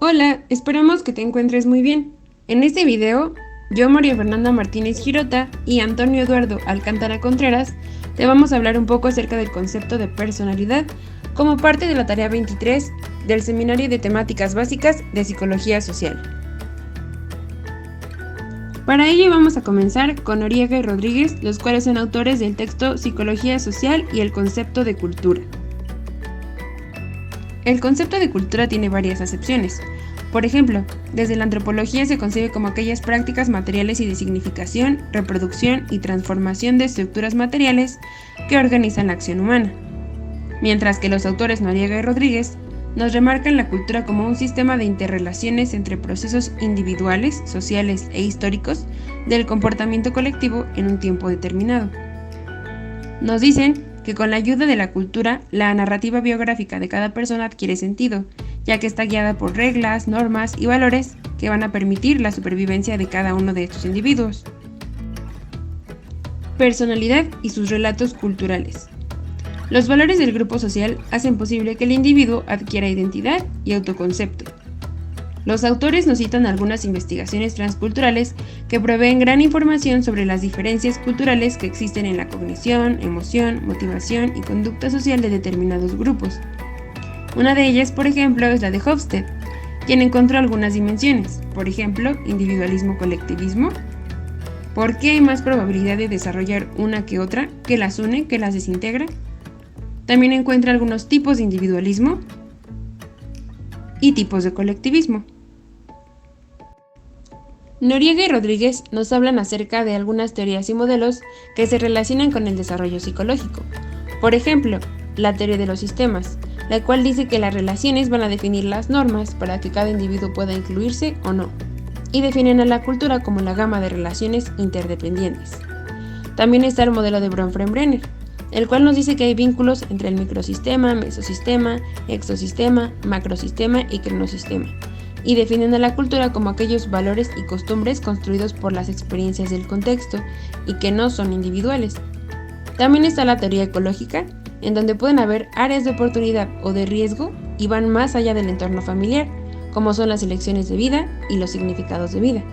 Hola, esperamos que te encuentres muy bien. En este video, yo, María Fernanda Martínez Girota y Antonio Eduardo Alcántara Contreras, te vamos a hablar un poco acerca del concepto de personalidad como parte de la tarea 23 del Seminario de Temáticas Básicas de Psicología Social. Para ello vamos a comenzar con Noriega y Rodríguez, los cuales son autores del texto Psicología Social y el concepto de cultura. El concepto de cultura tiene varias acepciones. Por ejemplo, desde la antropología se concibe como aquellas prácticas materiales y de significación, reproducción y transformación de estructuras materiales que organizan la acción humana. Mientras que los autores Noriega y Rodríguez nos remarcan la cultura como un sistema de interrelaciones entre procesos individuales, sociales e históricos del comportamiento colectivo en un tiempo determinado. Nos dicen que con la ayuda de la cultura, la narrativa biográfica de cada persona adquiere sentido, ya que está guiada por reglas, normas y valores que van a permitir la supervivencia de cada uno de estos individuos. Personalidad y sus relatos culturales. Los valores del grupo social hacen posible que el individuo adquiera identidad y autoconcepto. Los autores nos citan algunas investigaciones transculturales que proveen gran información sobre las diferencias culturales que existen en la cognición, emoción, motivación y conducta social de determinados grupos. Una de ellas, por ejemplo, es la de Hofstede, quien encontró algunas dimensiones, por ejemplo, individualismo-colectivismo. ¿Por qué hay más probabilidad de desarrollar una que otra, que las une, que las desintegra? También encuentra algunos tipos de individualismo y tipos de colectivismo. Noriega y Rodríguez nos hablan acerca de algunas teorías y modelos que se relacionan con el desarrollo psicológico. Por ejemplo, la teoría de los sistemas, la cual dice que las relaciones van a definir las normas para que cada individuo pueda incluirse o no, y definen a la cultura como la gama de relaciones interdependientes. También está el modelo de Bronfenbrenner, el cual nos dice que hay vínculos entre el microsistema, mesosistema, exosistema, macrosistema y cronosistema, y definen a la cultura como aquellos valores y costumbres construidos por las experiencias del contexto y que no son individuales. También está la teoría ecológica, en donde pueden haber áreas de oportunidad o de riesgo y van más allá del entorno familiar, como son las elecciones de vida y los significados de vida,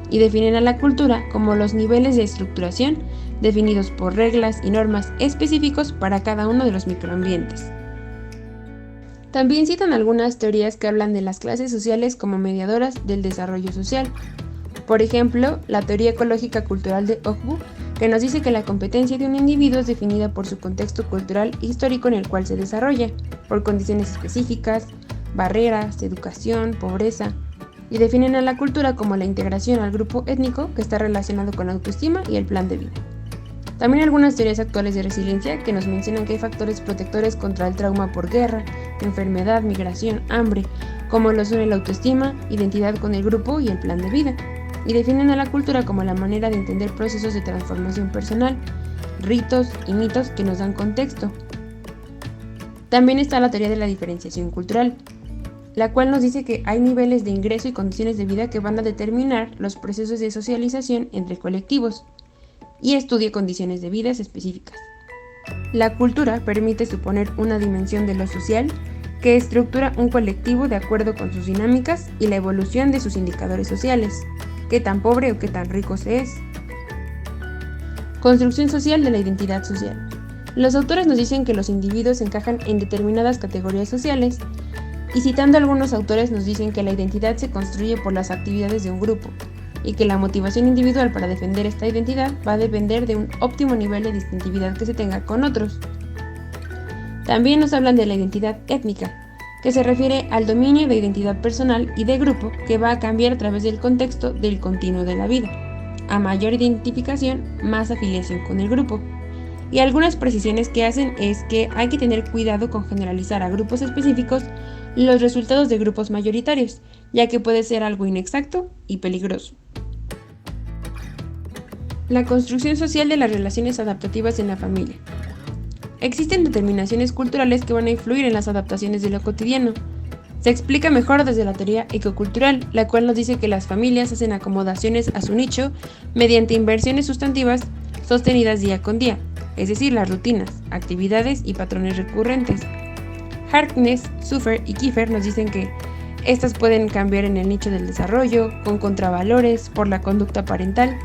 y definen a la cultura como los niveles de estructuración definidos por reglas y normas específicos para cada uno de los microambientes. También citan algunas teorías que hablan de las clases sociales como mediadoras del desarrollo social. Por ejemplo, la teoría ecológica cultural de Ogbu, que nos dice que la competencia de un individuo es definida por su contexto cultural e histórico en el cual se desarrolla, por condiciones específicas, barreras, educación, pobreza, y definen a la cultura como la integración al grupo étnico que está relacionado con la autoestima y el plan de vida. También algunas teorías actuales de resiliencia que nos mencionan que hay factores protectores contra el trauma por guerra, enfermedad, migración, hambre, como lo son la autoestima, identidad con el grupo y el plan de vida, y definen a la cultura como la manera de entender procesos de transformación personal, ritos y mitos que nos dan contexto. También está la teoría de la diferenciación cultural, la cual nos dice que hay niveles de ingreso y condiciones de vida que van a determinar los procesos de socialización entre colectivos, y estudia condiciones de vida específicas. La cultura permite suponer una dimensión de lo social que estructura un colectivo de acuerdo con sus dinámicas y la evolución de sus indicadores sociales, qué tan pobre o qué tan rico se es. Construcción social de la identidad social. Los autores nos dicen que los individuos encajan en determinadas categorías sociales y citando a algunos autores nos dicen que la identidad se construye por las actividades de un grupo y que la motivación individual para defender esta identidad va a depender de un óptimo nivel de distintividad que se tenga con otros. También nos hablan de la identidad étnica, que se refiere al dominio de identidad personal y de grupo que va a cambiar a través del contexto del continuo de la vida. A mayor identificación, más afiliación con el grupo. Y algunas precisiones que hacen es que hay que tener cuidado con generalizar a grupos específicos los resultados de grupos mayoritarios, ya que puede ser algo inexacto y peligroso. La construcción social de las relaciones adaptativas en la familia. Existen determinaciones culturales que van a influir en las adaptaciones de lo cotidiano. Se explica mejor desde la teoría ecocultural, la cual nos dice que las familias hacen acomodaciones a su nicho mediante inversiones sustantivas sostenidas día con día, es decir, las rutinas, actividades y patrones recurrentes. Harkness, Suffer y Kiefer nos dicen que Estas pueden cambiar en el nicho del desarrollo, con contravalores, por la conducta parental,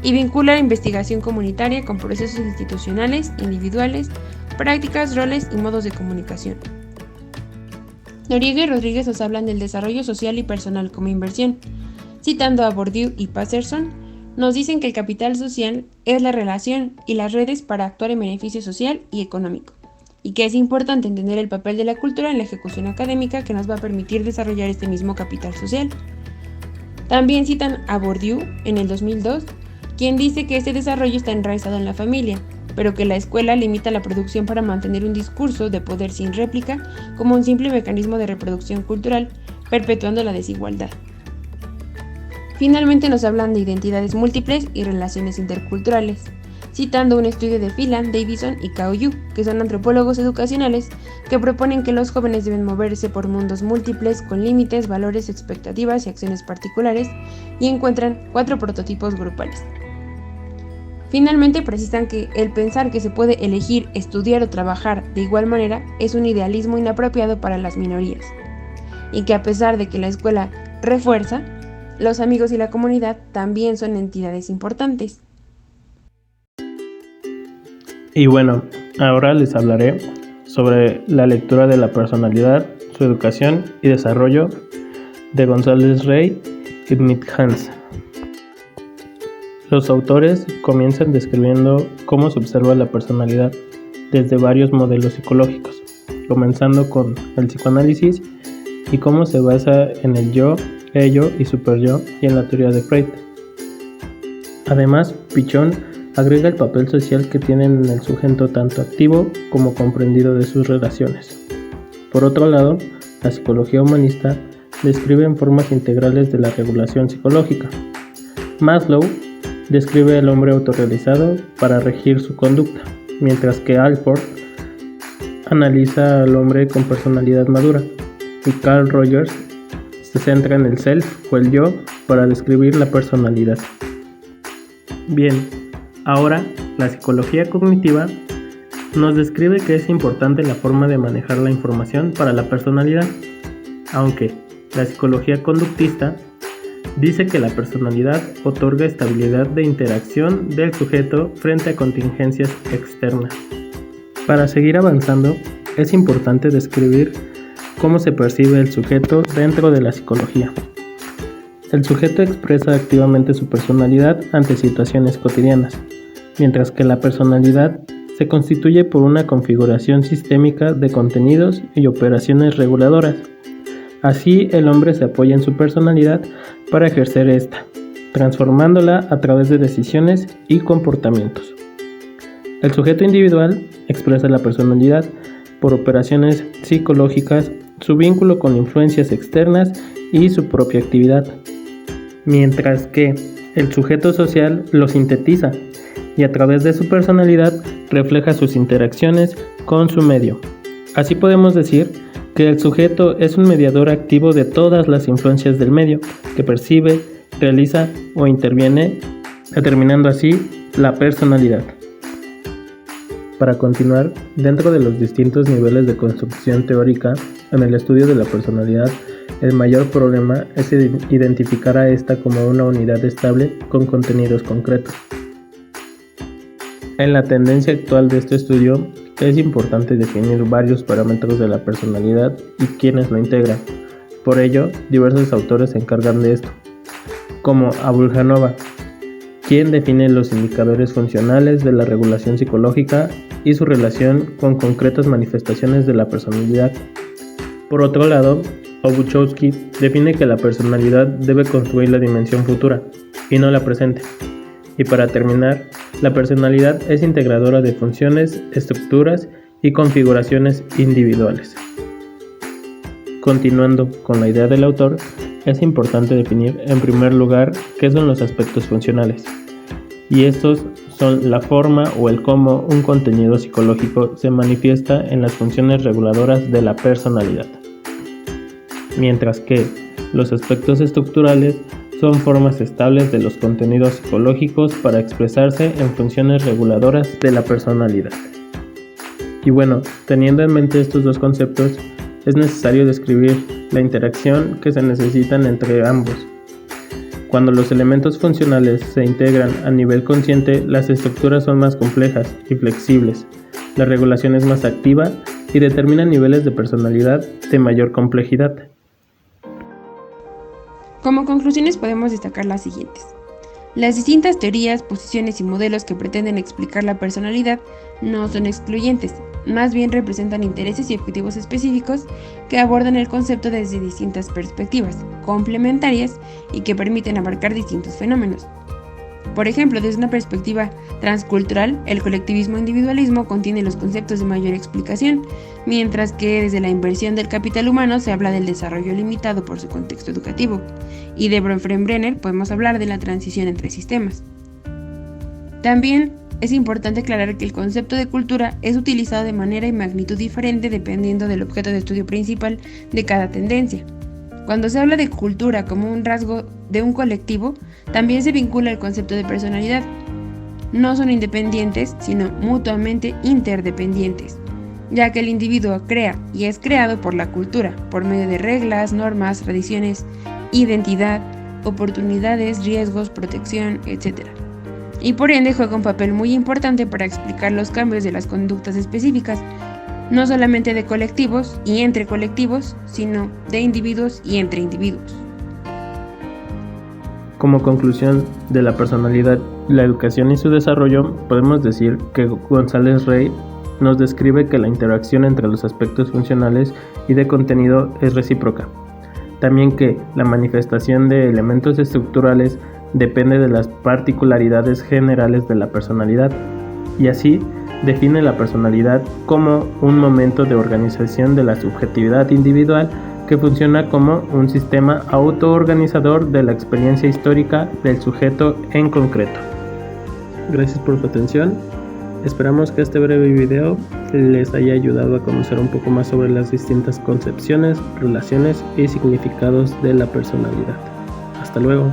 y vincula la investigación comunitaria con procesos institucionales, individuales, prácticas, roles y modos de comunicación. Noriega y Rodríguez nos hablan del desarrollo social y personal como inversión. Citando a Bourdieu y Patterson, nos dicen que el capital social es la relación y las redes para actuar en beneficio social y económico, y que es importante entender el papel de la cultura en la ejecución académica que nos va a permitir desarrollar este mismo capital social. También citan a Bourdieu en el 2002, quien dice que este desarrollo está enraizado en la familia, pero que la escuela limita la producción para mantener un discurso de poder sin réplica como un simple mecanismo de reproducción cultural, perpetuando la desigualdad. Finalmente nos hablan de identidades múltiples y relaciones interculturales, citando un estudio de Phelan, Davison y Cao Yu, que son antropólogos educacionales, que proponen que los jóvenes deben moverse por mundos múltiples con límites, valores, expectativas y acciones particulares, y encuentran 4 prototipos grupales. Finalmente precisan que el pensar que se puede elegir, estudiar o trabajar de igual manera es un idealismo inapropiado para las minorías, y que a pesar de que la escuela refuerza, los amigos y la comunidad también son entidades importantes. Y bueno, ahora les hablaré sobre la lectura de la personalidad, su educación y desarrollo de González Rey y Smith-Hans. Los autores comienzan describiendo cómo se observa la personalidad desde varios modelos psicológicos, comenzando con el psicoanálisis y cómo se basa en el yo, ello y superyo y en la teoría de Freud. Además, Pichon agrega el papel social que tiene en el sujeto tanto activo como comprendido de sus relaciones. Por otro lado, la psicología humanista describe en formas integrales de la regulación psicológica. Maslow describe al hombre autorrealizado para regir su conducta, mientras que Alford analiza al hombre con personalidad madura, y Carl Rogers se centra en el self o el yo para describir la personalidad. Bien, ahora la psicología cognitiva nos describe que es importante la forma de manejar la información para la personalidad, aunque la psicología conductista dice que la personalidad otorga estabilidad de interacción del sujeto frente a contingencias externas. Para seguir avanzando, es importante describir cómo se percibe el sujeto dentro de la psicología. El sujeto expresa activamente su personalidad ante situaciones cotidianas, mientras que la personalidad se constituye por una configuración sistémica de contenidos y operaciones reguladoras. Así, el hombre se apoya en su personalidad para ejercer esta, transformándola a través de decisiones y comportamientos. El sujeto individual expresa la personalidad por operaciones psicológicas, su vínculo con influencias externas y su propia actividad, mientras que el sujeto social lo sintetiza y a través de su personalidad refleja sus interacciones con su medio. Así podemos decir que el sujeto es un mediador activo de todas las influencias del medio, que percibe, realiza o interviene, determinando así la personalidad. Para continuar, dentro de los distintos niveles de construcción teórica, en el estudio de la personalidad, el mayor problema es identificar a esta como una unidad estable con contenidos concretos. En la tendencia actual de este estudio, es importante definir varios parámetros de la personalidad y quiénes lo integran. Por ello, diversos autores se encargan de esto, como Abuljanova, quien define los indicadores funcionales de la regulación psicológica y su relación con concretas manifestaciones de la personalidad. Por otro lado, Obuchowski define que la personalidad debe construir la dimensión futura y no la presente. Y para terminar, la personalidad es integradora de funciones, estructuras y configuraciones individuales. Continuando con la idea del autor, es importante definir en primer lugar qué son los aspectos funcionales. Y estos son la forma o el cómo un contenido psicológico se manifiesta en las funciones reguladoras de la personalidad. Mientras que los aspectos estructurales son formas estables de los contenidos psicológicos para expresarse en funciones reguladoras de la personalidad. Y bueno, teniendo en mente estos dos conceptos, es necesario describir la interacción que se necesitan entre ambos. Cuando los elementos funcionales se integran a nivel consciente, las estructuras son más complejas y flexibles, la regulación es más activa y determina niveles de personalidad de mayor complejidad. Como conclusiones podemos destacar las siguientes. Las distintas teorías, posiciones y modelos que pretenden explicar la personalidad no son excluyentes, más bien representan intereses y objetivos específicos que abordan el concepto desde distintas perspectivas, complementarias y que permiten abarcar distintos fenómenos. Por ejemplo, desde una perspectiva transcultural, el colectivismo-individualismo contiene los conceptos de mayor explicación, mientras que desde la inversión del capital humano se habla del desarrollo limitado por su contexto educativo, y de Bronfenbrenner podemos hablar de la transición entre sistemas. También es importante aclarar que el concepto de cultura es utilizado de manera y magnitud diferente dependiendo del objeto de estudio principal de cada tendencia. Cuando se habla de cultura como un rasgo de un colectivo, también se vincula el concepto de personalidad. No son independientes, sino mutuamente interdependientes, ya que el individuo crea y es creado por la cultura, por medio de reglas, normas, tradiciones, identidad, oportunidades, riesgos, protección, etc. Y por ende juega un papel muy importante para explicar los cambios de las conductas específicas, no solamente de colectivos y entre colectivos, sino de individuos y entre individuos. Como conclusión de la personalidad, la educación y su desarrollo, podemos decir que González Rey nos describe que la interacción entre los aspectos funcionales y de contenido es recíproca. También que la manifestación de elementos estructurales depende de las particularidades generales de la personalidad, y así define la personalidad como un momento de organización de la subjetividad individual que funciona como un sistema autoorganizador de la experiencia histórica del sujeto en concreto. Gracias por su atención. Esperamos que este breve video les haya ayudado a conocer un poco más sobre las distintas concepciones, relaciones y significados de la personalidad. Hasta luego.